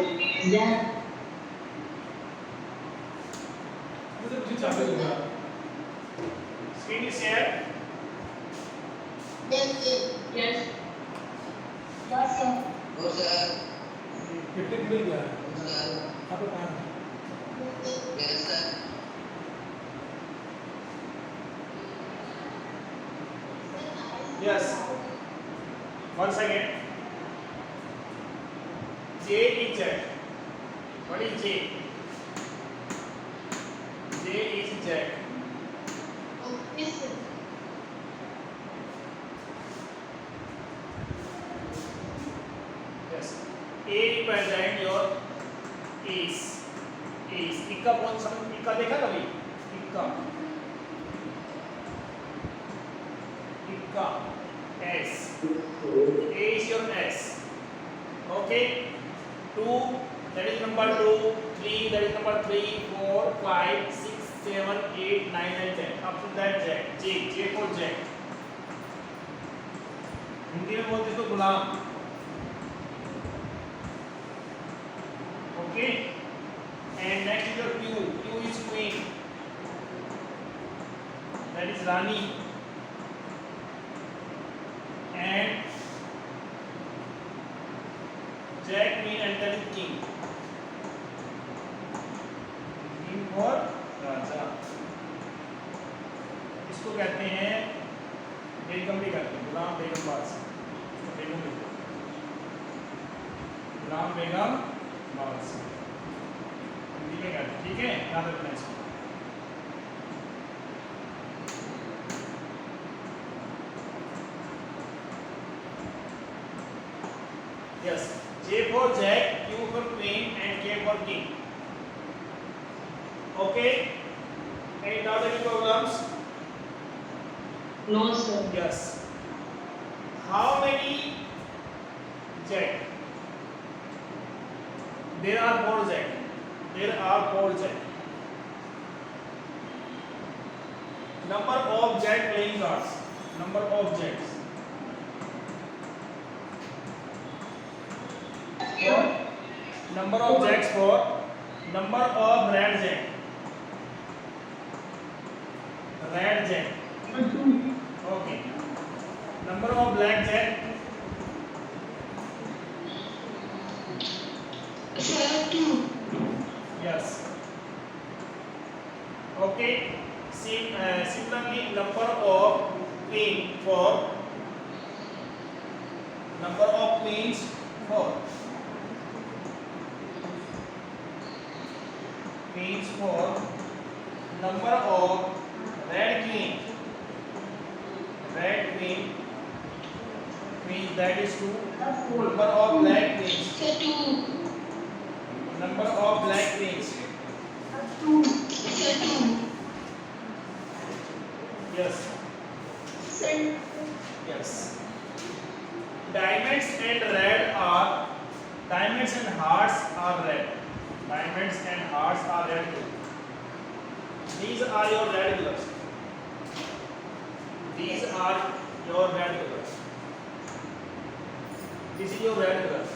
Yeah. मुझे कुछ चाबी दो यार। Screen is shared. Yes. Yes. Yes, sir. कितने मिल गया है? आपको कहाँ है? Yes. Once again. J is Jack. What is J? J is Jack. Okay, sir. Yes. A represent your ace. Ace. इक्का कौन सा? इक्का देखा कभी? इक्का. इक्का. S. A is your S. Okay. 2. That is number 2. 3. That is number 3. 4. 5. 6. 7. 8. 9 and 10. Up to that Jack. J. J for Jack. Hindi में बोलते इसको गुलाम. Okay. And next is your Q. Q is queen. That is Rani. And Jack, queen, and that is king. King for राजा. इसको कहते हैं बेगम भी कहते हैं. गुलाम बेगम बादशाह. इसको बेगम भी कहते हैं. गुलाम बेगम बादशाह. हिंदी में कहते हैं. ठीक है, याद रखना इसको. Yes. J for Jack, Q for Queen, and K for King. Okay. Any doubt, any problems? No, sir. Yes. How many Jack? There are 4 Jack. There are 4 Jack. Number of Jack playing cards. Number of Jacks. For number of Jacks for number of red Jack. Red Jack. Okay. Number of black Jack. Sir, 2. Yes. Okay. Similarly, number of queen for number of queens for queens for number of red queen. Red queen means that is 2. Number of black queens. Sir, 2. Number of black queens. 2. Sir, 2. Yes. Sir. Yes. Diamonds and red are diamonds and hearts are red. Diamonds and hearts are red too. These are your red colors. These are your red colors. This is your red color.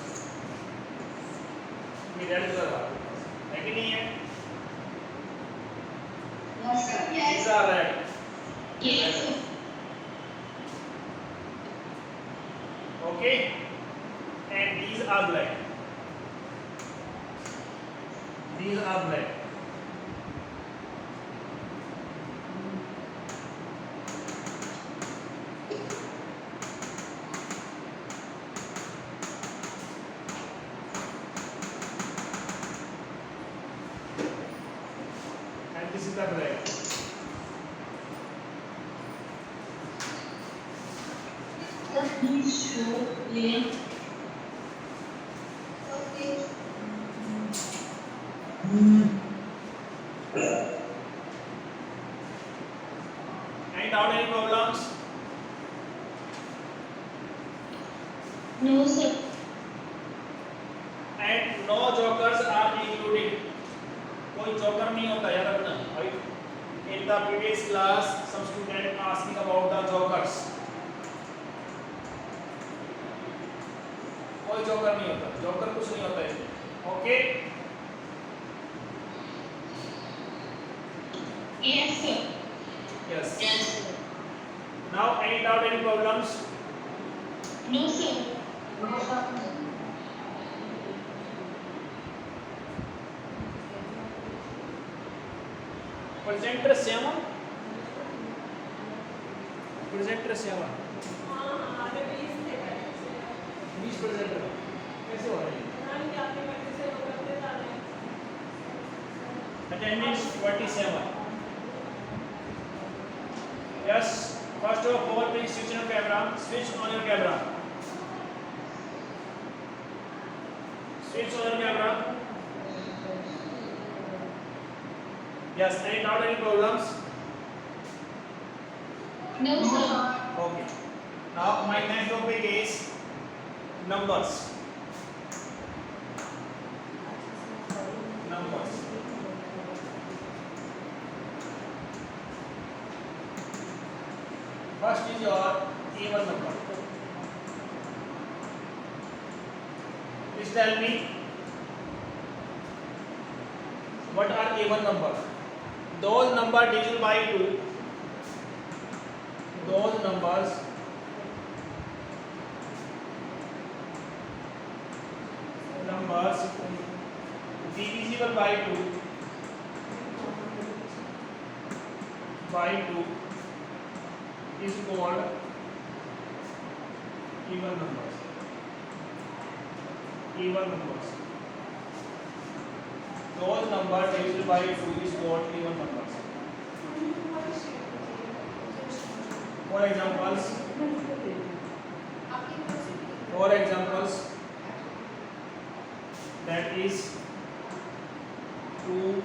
ये red colour है कि नहीं है? Yes, sir. These are red. Yes, sir. Okay. And these are black. These are black. And this is the black. Sir, please show plain. Okay. Any doubt, any problems? No, sir. And no jokers are included. कोई joker नहीं होता, याद रखना. In the previous class, some student asking about the jokers. कोई joker नहीं होता. Joker कुछ नहीं होता है. Okay. Yes, sir. Yes. Yes, sir. Now any doubt, any problems? No, sir. No, sir. Presenter 7. Presenter 7. 20 presenter कैसे हो रहा है? Attendance 27. Yes. First of all, please switch on your camera. Switch on your camera. Switch on your camera. Yes. Any doubt, any problems? No, sir. Okay. Now my next topic is numbers. Numbers. First is your even number. Please tell me what are even number? Those number divisible by 2. Those numbers divisible by 2 is called even numbers. Even numbers. Those numbers divisible by 2 is called even numbers. For examples, that is 2,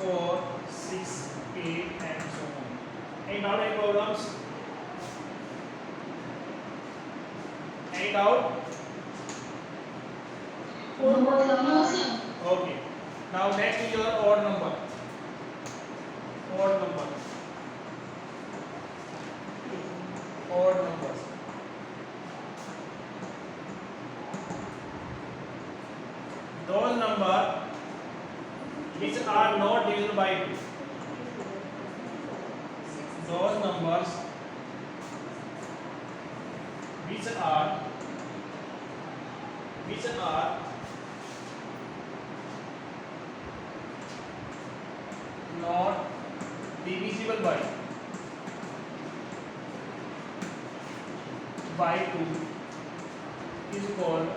4, 6, 8 and so on. Any doubt, any problems? Any doubt? No, sir. Okay. Now next is your odd number. Odd number. Odd numbers. Those numbers which are not divisible by 2. Those numbers which are not divisible by 2 is called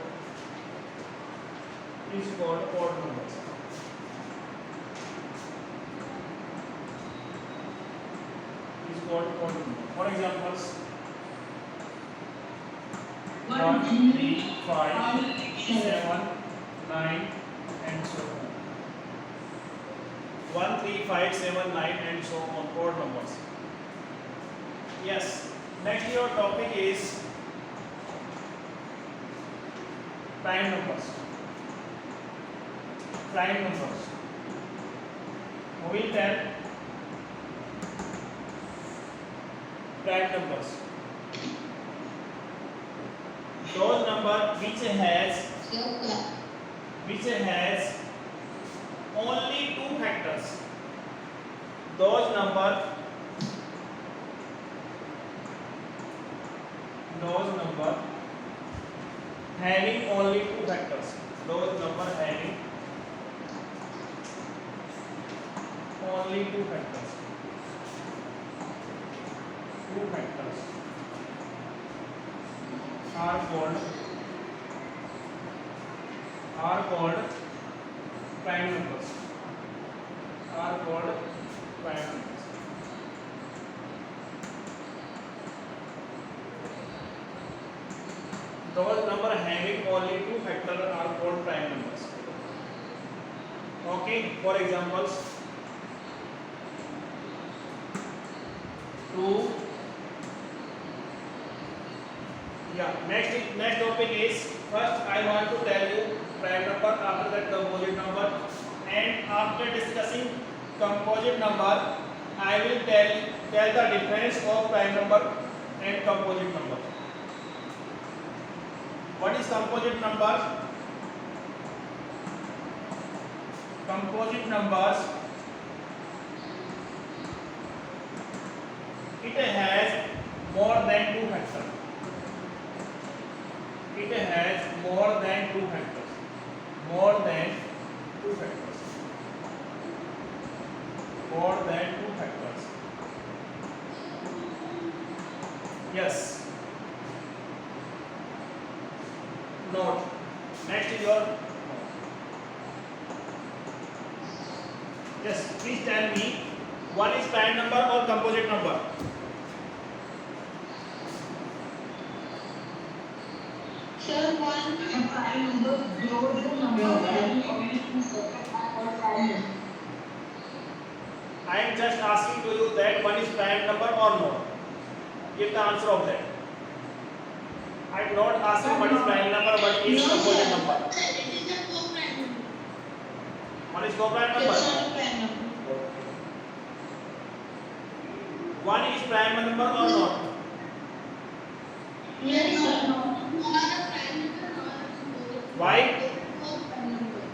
odd numbers. Is called odd number. For examples, 1, 3, 5, 7, 9 and so on. 1, 3, 5, 7, 9 and so on, odd numbers. Yes. Next your topic is prime numbers. Prime numbers. We will tell prime numbers. Those numbers which has only 2 factors. Those numbers having only 2 factors. Those numbers having only 2 factors. 2 factors are called prime numbers. Are called prime numbers. Those numbers having only 2 factors are called prime numbers. Okay. For examples, 2. Yeah. Next topic is, first I want to tell you prime number, after that composite number, and after discussing composite number, I will tell the difference of prime number and composite number. What is composite number? composite numbers, it has more than two factors. It has more than two factors. More than two factors. More than two factors. Yes. Note. Next is your. Yes. Please tell me. One is prime number or composite number? Sir, one prime number grows the number value of the second or prime. I am just asking to you that one is prime number or not. Give the answer of that. I am not asking what is prime number, what is composite number. It is a co-prime number. One is co-prime number. It's not a prime number. One is prime number or not? Yes, sir. Why?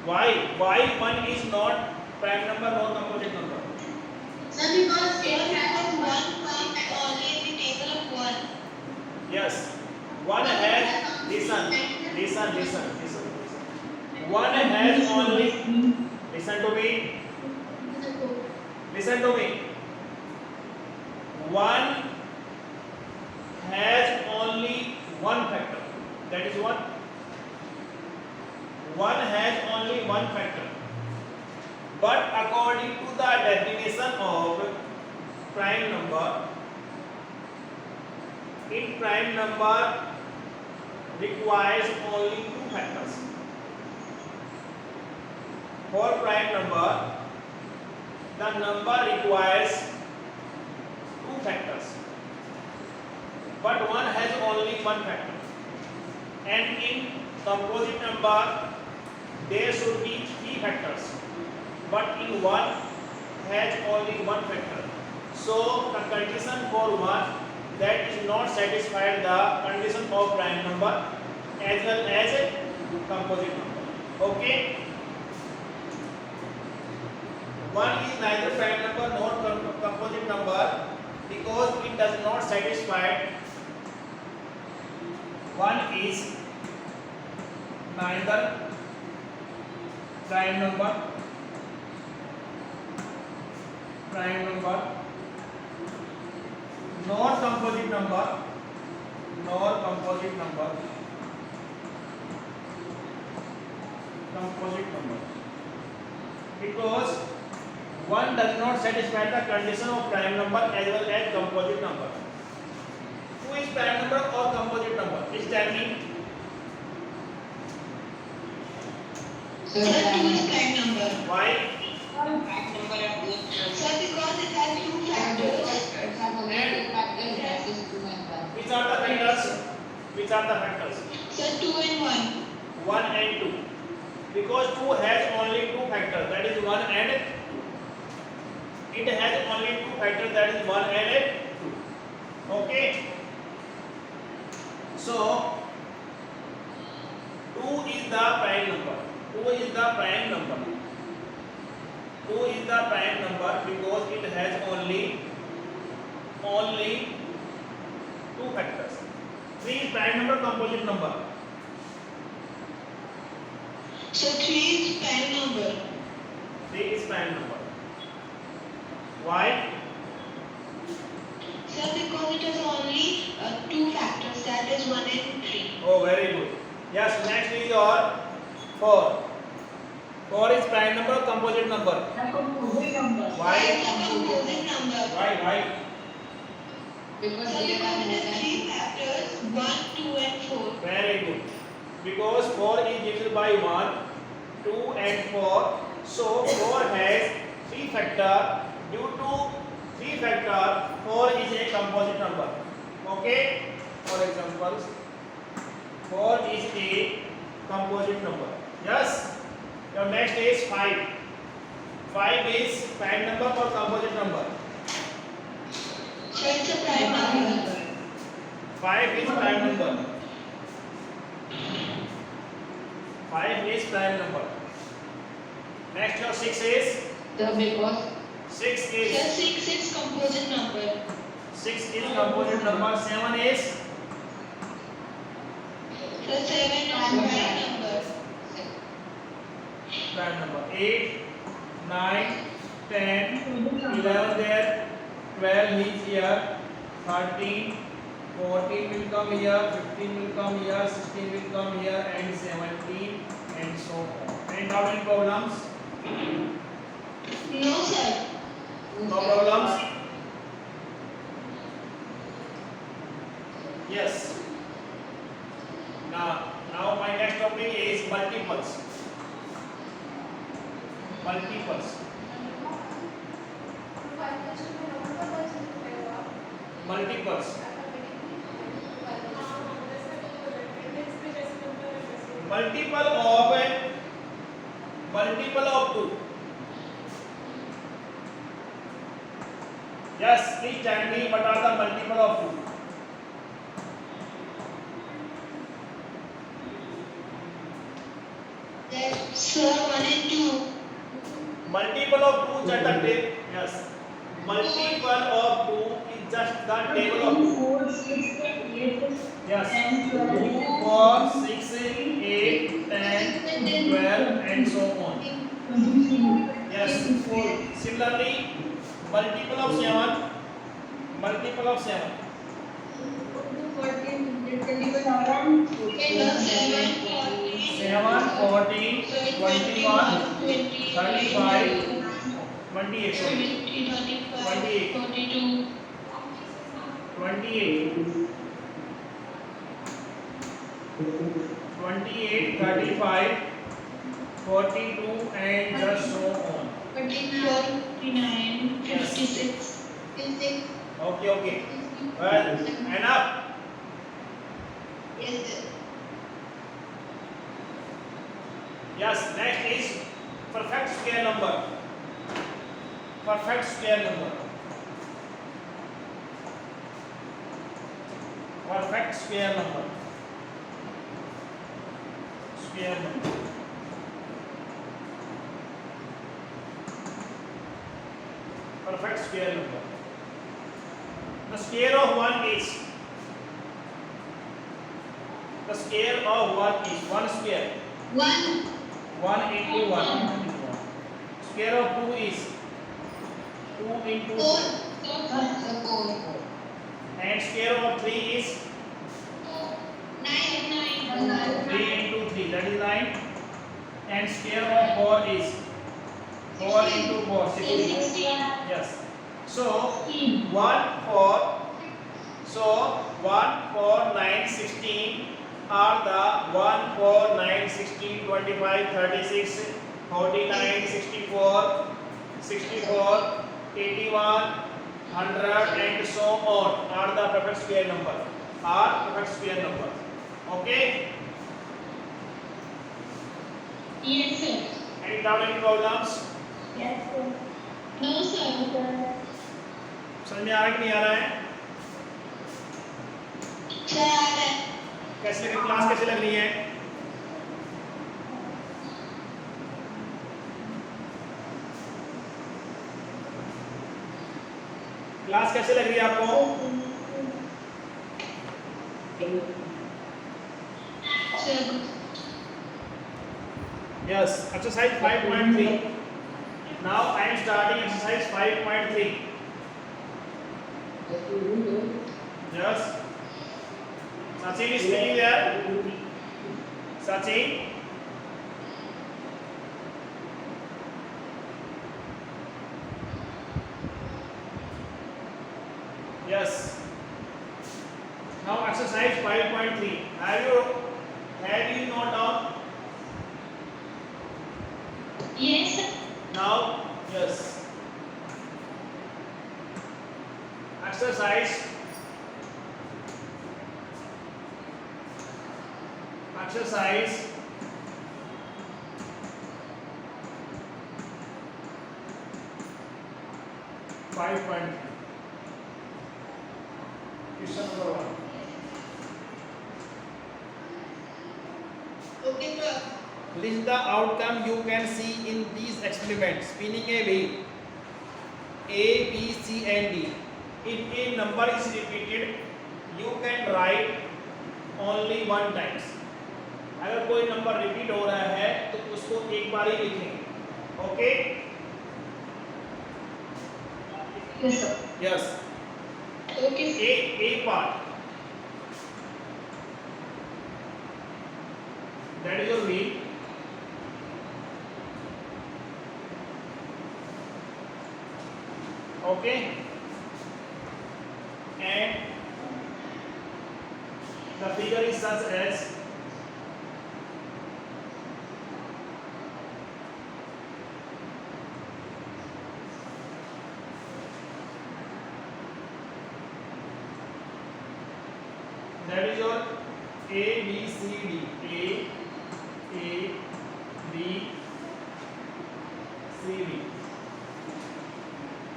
Why one is not prime number nor composite number? Sir, because it has one term only in the table of one. Yes. One has listen. One has only listen to me. Listen to me. One has only one factor. That is one. One has only one factor. But according to the definition of prime number, in prime number requires only two factors. For prime number, the number requires two factors, but one has only one factor. And in composite number, there should be three factors, but in one has only one factor. So the condition for one that is not satisfied the condition of prime number as well as a composite number. Okay. One is neither prime number nor composite number because it does not satisfy. One is neither prime number nor composite number because one does not satisfy the condition of prime number as well as composite number. Who is prime number or composite number? Please tell me. Sir, two is prime number. Why? Sir, because it has two factors. Which are the factors? Which are the factors? Sir, 2 and 1. 1 and 2. Because 2 has only two factors, that is 1 and 2. It has only two factors, that is 1 and 2. Okay. So 2 is the prime number. 2 is the prime number. 2 is the prime number because it has only two factors. 3 is prime number, composite number. So 3 is prime number. 3 is prime number. Why? Sir, because it has only two factors, that is 1 and 3. Oh, very good. Yes, next is your 4. 4 is prime number, composite number. Composite number. Why? Composite number. Why? Because it has 3 factors, 1, 2 and 4. Very good. Because 4 is divided by 1, 2 and 4. So 4 has 3 factor. Due to 3 factor, 4 is a composite number. Okay? For example, 4 is a composite number. Yes? Your next is 5. 5 is prime number or composite number? So it's a prime number. 5 is prime number. 5 is prime number. Next your 6 is The because 6 sir, is 6 is composite number. 6 is composite number. 7 is The 7 is prime number. prime number. 8, 9, 10, 11 there, 12 is here, 13, 14 will come here, 15 will come here, 16 will come here, and 17, and so on. Any doubt, any problems? No sir. No problems? Yes. Now my next topic is multiples. Multiples. Multiples. Multiple of 2. Yes, please tell me what are the multiple of 2. Sir, 1 and 2. Multiple of 2 just a table. Yes. Multiple of 2 is just the table of 2. 4, 6, 8, Yes. 10, 2, 4, 6, 8, 10, 12, and so on. Yes. Similarly, multiple of 7. Multiple of 7. 7, 14, 21, 35, 28. Sorry. 28. 42. 28, 35, 42, and just so on. 44, 59, 56, 56. Okay. Well, enough. Yes, sir. Yes, next is perfect square number. Perfect square number. Perfect square number. Square number. Perfect square number. The square of 1 is. The square of 1 is 1 square. 1. 1 into 1. Square of 2 is 2 into 2. 4. And square of 3 is 9. 3 into 3. That is 9. And square of 4 is 4 into 4. 16. Yes. So 1, 4, 9, 16 are the 1, 4, 9, 16, 25, 36, 49, 64, 64, 81, 100, and so on are the perfect square number. Are perfect square number. Okay? Yes, sir. Any doubt, any problems? Yes, sir. No, sir. समझ में आ रहा है कि नहीं आ रहा है? Sir. कैसे लग क्लास कैसे लग रही है? क्लास कैसे लग रही है आपको? Sir. Yes, exercise 5.3. Now I am starting exercise 5.3. Yes. Sachin is speaking there. Sachin. Yes. Now exercise 5.3. Have you note down? Yes, sir. Now, yes. Exercise 5.3. Question number 1. Okay, sir. List the outcome you can see in these experiments. Spinning a wheel A, B, C and D. If a number is repeated, you can write only one times. अगर कोई number repeat हो रहा है तो उसको एक बार ही लिखेंगे. Okay? Yes, sir. Yes. Okay, sir. A part. That is your wheel. Okay? And the figure is such as that is your A, B, C, D. A, B, C, D.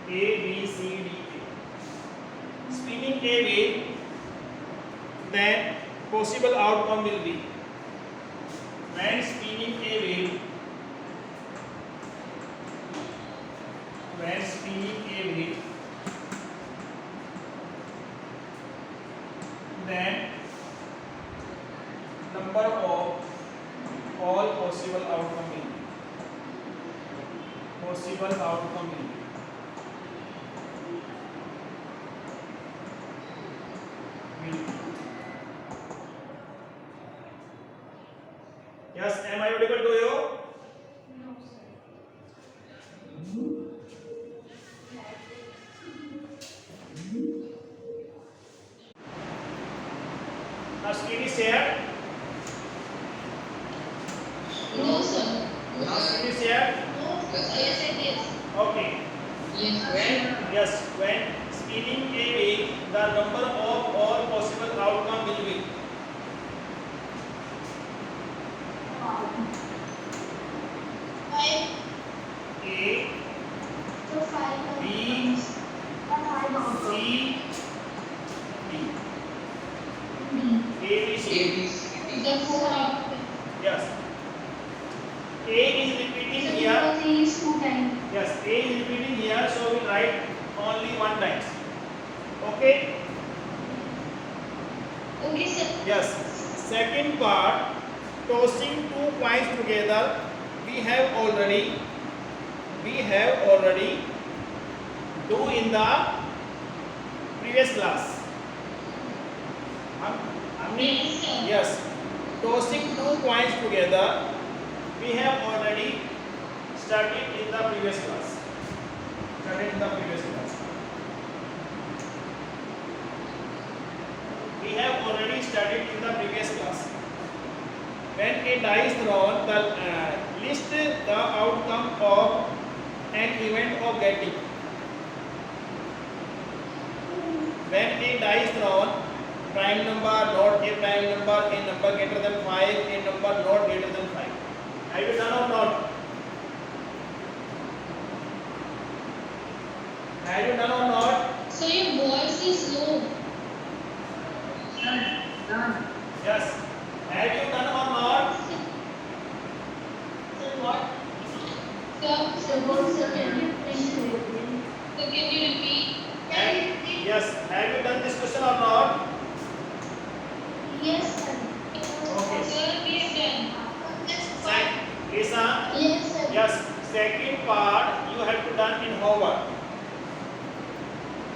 A, B, C, D, A. Spinning a wheel, then possible outcome will be when spinning a wheel, then number of all possible outcome will be Yes, am I audible to you? No, sir. Now screen is shared. No, sir. Now screen is shared. Yes, it is. Okay. When spinning a wheel, the number of all possible outcome will be Five. A, So five. B, C, D. A, B, C. The four outcome. Yes. A is repeating here. is two times. Yes, A is repeating here, so we write only one times. Okay? Okay, sir. Yes. Second part, tossing 2 coins together. We have already do in the previous class. Yes, sir. Yes. Tossing 2 coins together. We have already studied in the previous class. We have already studied in the previous class. When a die is thrown, list the outcome of an event of getting. When a die is thrown, prime number, not a prime number, a number greater than 5, a number not greater than 5. Have you done or not? Have you done or not? So your voice is low. Yes. Have you done or not? Sir, what? Sir, can you please repeat? So can you repeat? Yes. Have you done this question or not? Yes, sir. Okay. Sir, we have done. Isa? Yes, sir. Yes. Second part you have to done in homework.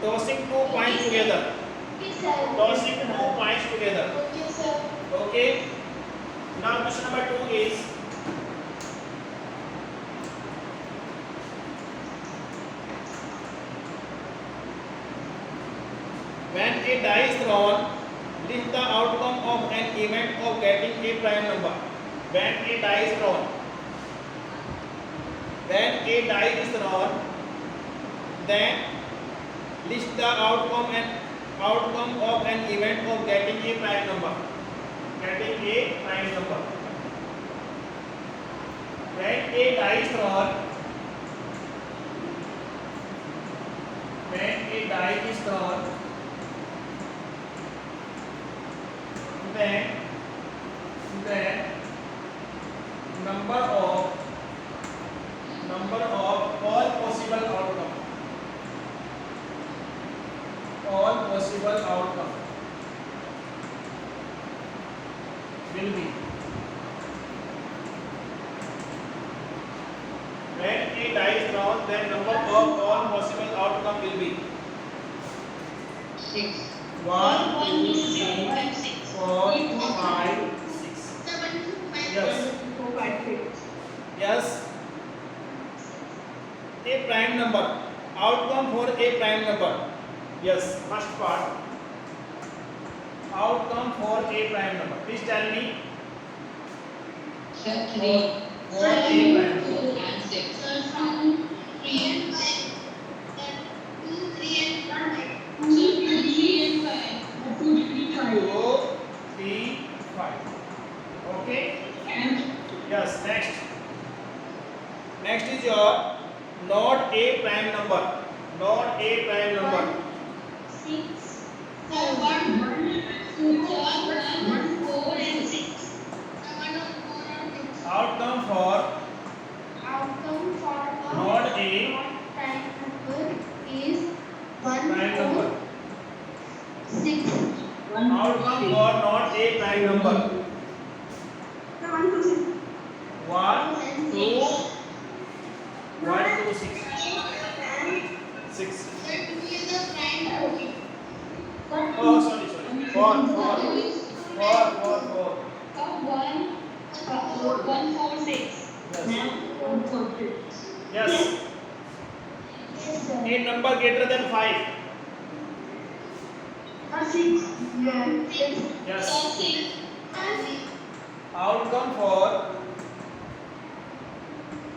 Tossing 2 coins together. Yes, sir. Tossing 2 coins together. Okay, sir. Okay. Now question number 2 is when a die is thrown, list the outcome of an event of getting a prime number. When a die is thrown, then list the outcome of an event of getting a prime number. When a die is thrown, then number of all possible outcome. All possible outcome will be, when a die is drawn, then number of all possible outcome will be 6. 1, 2, 3, 6. 4, 5, 6. 7, 5, Yes. 4, 5, 6. Yes. A prime number. Outcome for a prime number. Yes. First part. Outcome for a prime number. Please tell me. Sir, 3. For a prime number. And 6. Sir, 3 and 5. Sir, 2, 3 and 5. Sir, 2, 3 and 5. 2, 3, 5. 2, 3, 5. Okay. And Yes. Next. Next is your not a prime number. Not a prime number. 6. Sir, 1, 2, 1, 4 and 6. 1, 4 and 6. Outcome for Outcome for not a prime number is 1, prime number. 6. Outcome for not a prime number. 1, 2, 6. 1, 2, 1, 2, 6. 6. Oh, sorry. 4, 4, 4, 4. 1, 4, 6. Yes. A number greater than 5. Yes. Outcome for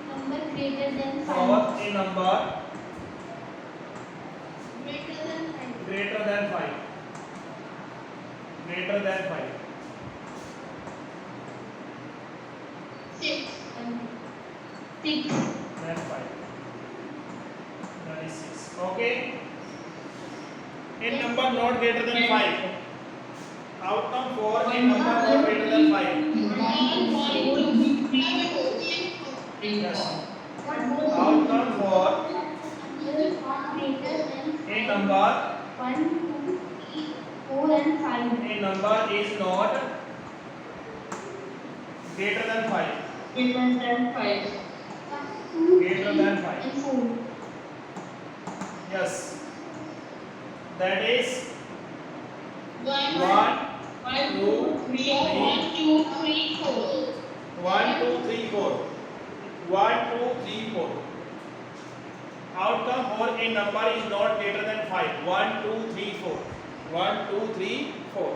Number greater than 5. a number Greater than 5. greater than 5. Greater than 5. 6. Than 5. That is 6. Okay. A number not greater than 5. Outcome for a number not greater than 5. Yes. Outcome for a number 1, 2, 3, 4 and 5. a number is not greater than 5. Greater than 5. Greater than 5. And 4. Yes. That is 1, 2, 3, 4. 1, 2, 3, 4. 1, 2, 3, 4. Outcome for a number is not greater than 5. 1, 2, 3, 4. 1, 2, 3, 4.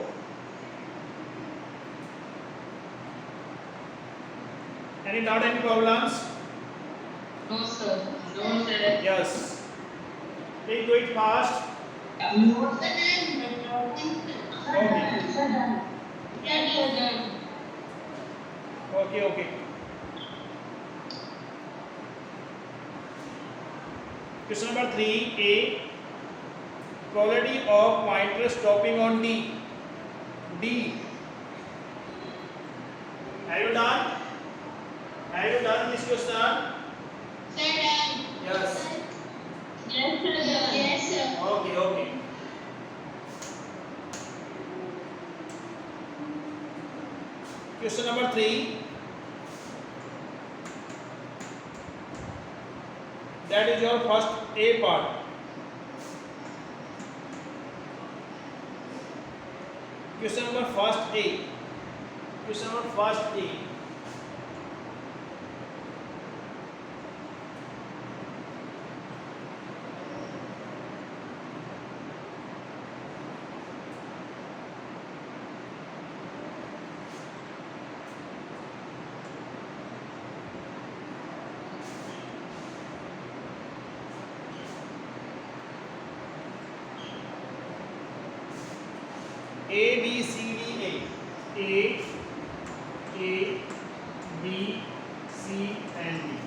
Any doubt, any problems? No, sir. Yes. Please do it fast. Okay. Question number 3A. Probability of pointer stopping on D. D. Have you done this question? Yes. Yes, sir. Okay. Question number 3. That is your first A part. Question number first A. A, B, C, D, A, B, C, and D.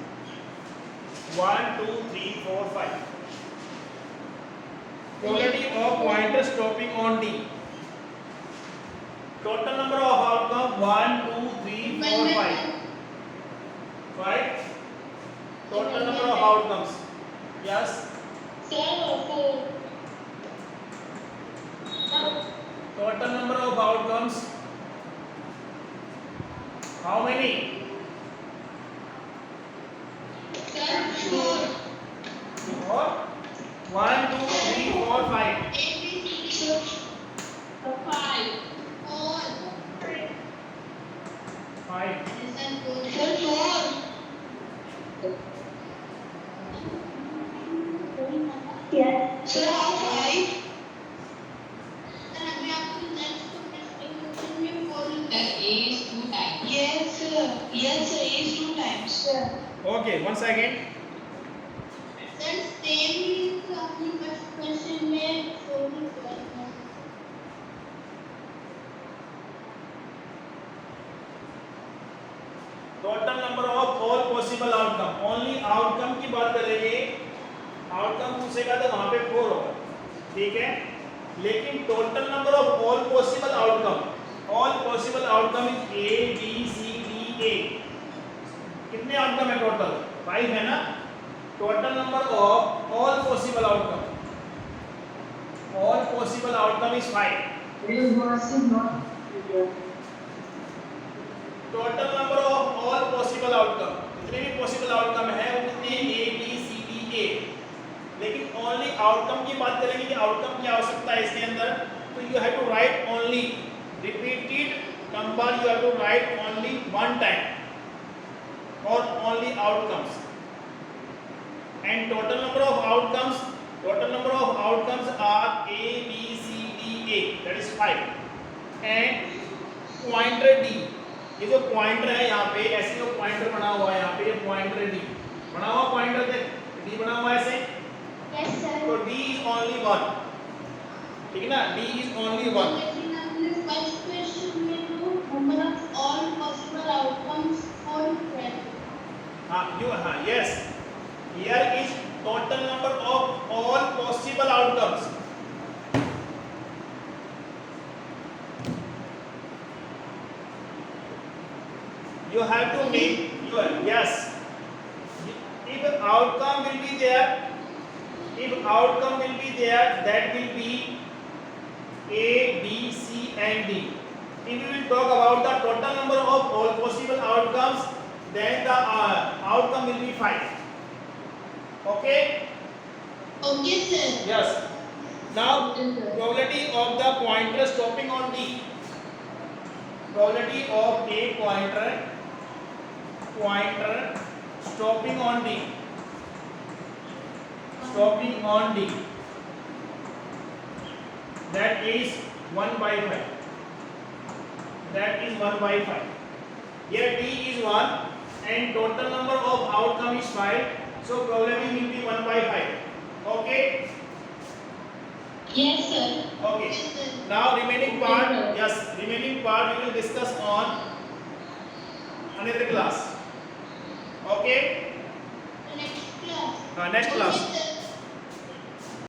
1, 2, 3, 4, 5. Probability of pointer stopping on D. Total number of outcome 1, 2, 3, 4, 5. Yes. Sir, 4. Total number of outcomes. How many? Sir, 4. Or 1, 2, 3, 4, 5. Sir, 5. 4. 5. Sir, 4. Yes. Sir, 5. Sir, अभी आपको next question में 4 That is 2 times. Yes, sir. Yes, sir. Is 2 times. Sir. Okay, one second. Sir, same आपने first question में 4 किया था. Total number of all possible outcome. Only outcome की बात करेंगे. Outcome पूछेगा तो वहां पे 4 होगा. ठीक है. लेकिन total number of all possible outcome. All possible outcome is A, B, C, D, A. कितने outcome है total? 5 है ना? Total number of all possible outcome. All possible outcome is 5. Total number of all possible outcome. जितने भी possible outcome है वो कितने A, B, C, D, A. लेकिन only outcome की बात करेंगे कि outcome क्या हो सकता है इसके अंदर, तो you have to write only repeated number, you have to write only one time or only outcomes. And total number of outcomes are A, B, C, D, A, that is 5. And pointer D, ये जो pointer है यहाँ पे ऐसे जो pointer बना हुआ है यहाँ पे, ये पॉइंटर डी बना हुआ, पॉइंटर देख डी बना हुआ है ऐसे. Yes, sir. तो डी इज ओनली 1. ठीक है ना, डी इज ओनली 1. लेकिन आपने first question में तो number of all possible outcomes 4 किया था. हाँ yes, here is total number of all possible outcomes. You have to make your yes. If outcome will be there, that will be A, B, C and D. If we will talk about the total number of all possible outcomes, then the outcome will be 5. Okay? Okay, sir. Yes. Now probability of the pointer stopping on D. Probability of a pointer stopping on D. That is 1/5. Here D is 1 and total number of outcome is 5. So probability will be 1/5. Okay? Yes, sir. Okay. Yes, sir. Now remaining part we will discuss on another class. Okay? Next class. Next class. Okay, sir.